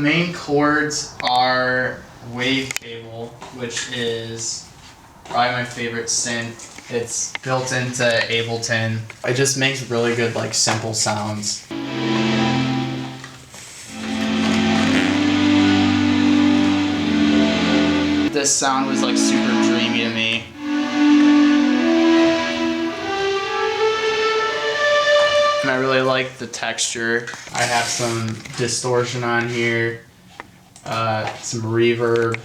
main chords are Wavecable, which is probably my favorite synth. It's built into Ableton. It just makes really good, like, simple sounds. This sound was like super dreamy to me. And I really like the texture. I have some distortion on here, some reverb,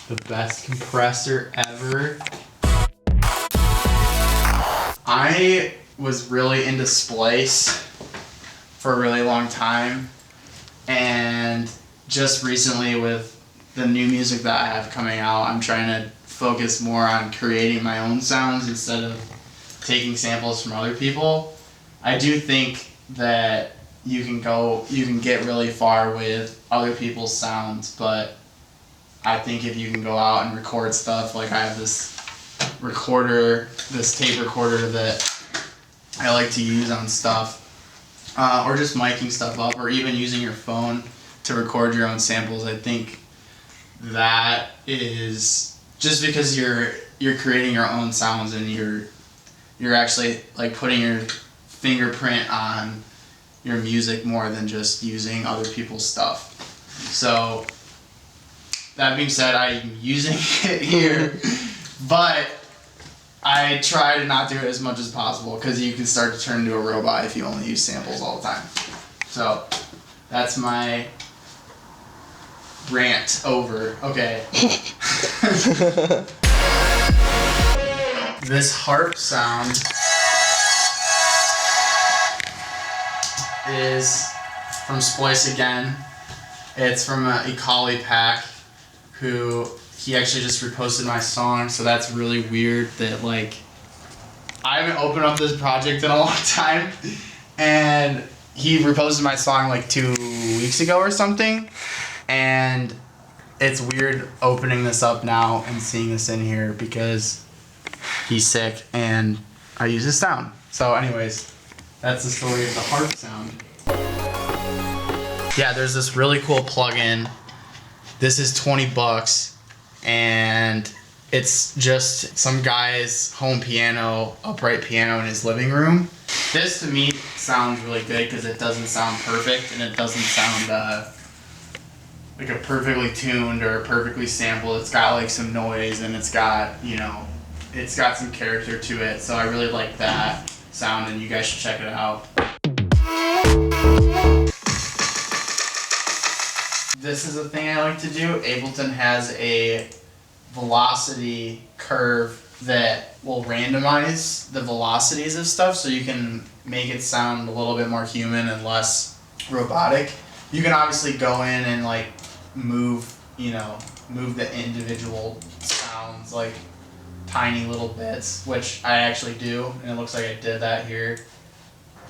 the best compressor ever. I was really into splice for a really long time, and just recently with the new music that I have coming out, I'm trying to focus more on creating my own sounds instead of taking samples from other people. I do think that you can get really far with other people's sounds, but I think if you can go out and record stuff, like I have this tape recorder that I like to use on stuff, or just miking stuff up, or even using your phone to record your own samples. I think that is just because you're creating your own sounds, and you're actually like putting your fingerprint on your music more than just using other people's stuff. So that being said, I'm using it here, but I try to not do it as much as possible because you can start to turn into a robot if you only use samples all the time. So that's my rant over. Okay. This harp sound is from Splice again. It's from Ecali Pack, who he actually just reposted my song, so that's really weird that, like, I haven't opened up this project in a long time, and he reposted my song like 2 weeks ago or something, and it's weird opening this up now and seeing this in here because he's sick and I use his sound. So anyways, that's the story of the harp sound. Yeah, there's this really cool plugin. This is $20 and it's just some guy's home piano, upright piano in his living room. This to me sounds really good because it doesn't sound perfect and it doesn't sound like a perfectly tuned or perfectly sampled. It's got like some noise and it's got, it's got some character to it. So I really like that sound and you guys should check it out. This is a thing I like to do. Ableton has a velocity curve that will randomize the velocities of stuff so you can make it sound a little bit more human and less robotic. You can obviously go in and like move the individual sounds like tiny little bits, which I actually do, and it looks like I did that here.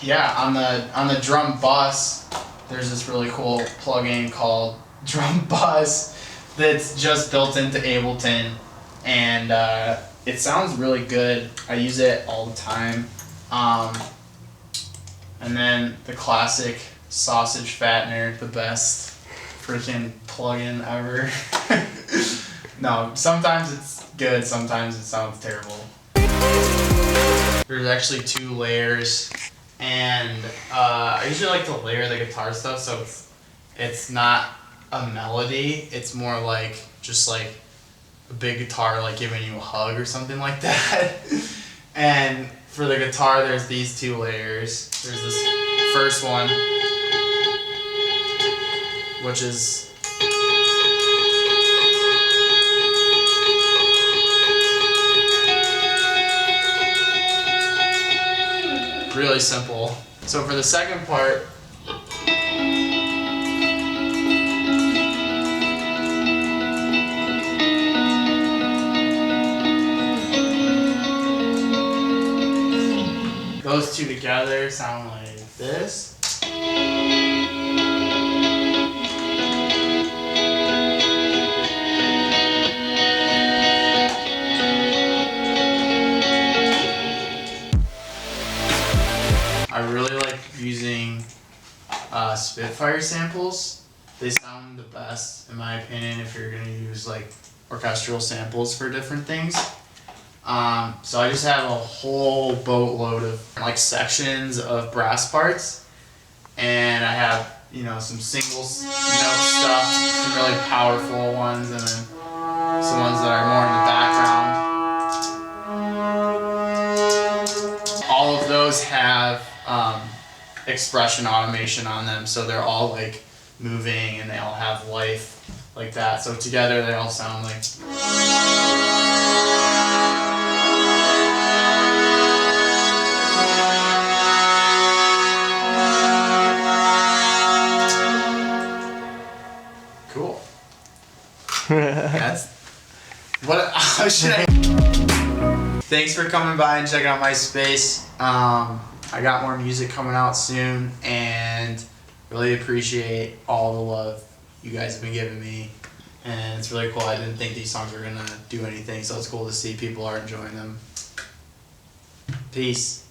Yeah, on the drum bus, there's this really cool plugin called Drum Bus that's just built into Ableton, and it sounds really good. I use it all the time. And then the classic sausage fattener, the best freaking plugin ever. No, sometimes it's good, sometimes it sounds terrible. There's actually 2 layers, and I usually like to layer the guitar stuff so it's not a melody, it's more like just like a big guitar like giving you a hug or something like that. And for the guitar there's these 2 layers. There's this first one, which is really simple. So for the second part, those 2 together sound like this. I really like using Spitfire samples. They sound the best, in my opinion, if you're gonna use like orchestral samples for different things. So I just have a whole boatload of like sections of brass parts, and I have some singles note stuff, some really powerful ones, and then some ones that are more in the background. All of those have expression automation on them, so they're all like moving and they all have life like that. So together they all sound like. Cool. That's what. How should I? Thanks for coming by and checking out my space. I got more music coming out soon, and really appreciate all the love you guys have been giving me. And it's really cool. I didn't think these songs were gonna do anything, so it's cool to see people are enjoying them. Peace.